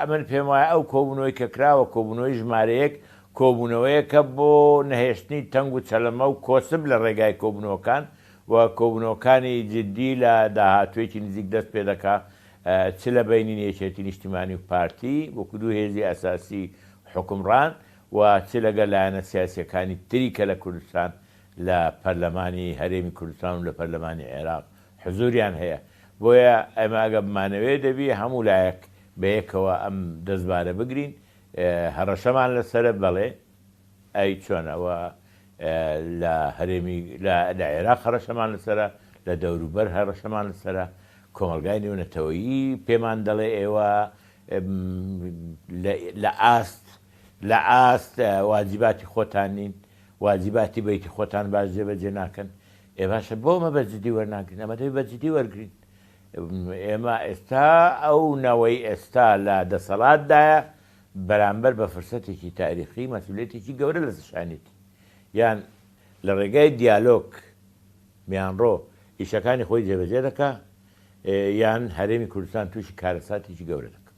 ئەمن پێم وایە ئەو کۆبوونەوەی کە کراوە کۆبوونەوەی ژمارەیەک کۆبوونەوەیە کە بۆ نەهێشتنی تەنگ و چەلەمە و کۆسب لە ڕێگای کۆبوونەوەکان و کۆبوونەوەکانی جددی لە داهاتوێکی نزیک دەست پێ دەکا چ لە بینی یەکێتی نیشتیمانی و پارتی وەکو دوو هێزی ئەساسی حکومڕان و چ لەگەڵ لایەنە سیاسیەکانی تری کە لە کوردستان لە پەرلەمانی هەرێمی کوردستان و لە پەرلەمانی عێراق حزوریان هەیە بۆیە ئەمە ئەگە بمانەوێ دەبی هەموو لایەک بەیەکەوە ئەم دەستبارە بگرین هەڕەشەمان لەسرە بەڵێ ئەی چۆنەوە لە هەرێمی لە عێراق هەڕەشەمان لەسرە لە دەوروبەر هەڕەشەمان لەسرە کۆمەلگای نێونەتەوەیی پێمان دەڵێ ئێوە لە ئاست واجیباتی خۆتان نین واجیباتی بەیتی خۆتان باش جێبەجێ ناکەن ئێ باشە بۆمە بەجددی وەرناگرین ئەمە دەبێت بەجددی وەرگین ئێمە ئێستا ئەو نەوەی ئێستا لە دەسەڵاتدایە بەرامبەر بە فرسەتێکی تاریخی مەسئولێتێکی گەورە لە شانێتی یان لە ڕێگای دیالۆگ میانڕۆ ئیشەکانی خۆی جێبەجێ دەکا یان هەرێمی کوردستان تووشی کارەساتێکی گەورە دەکە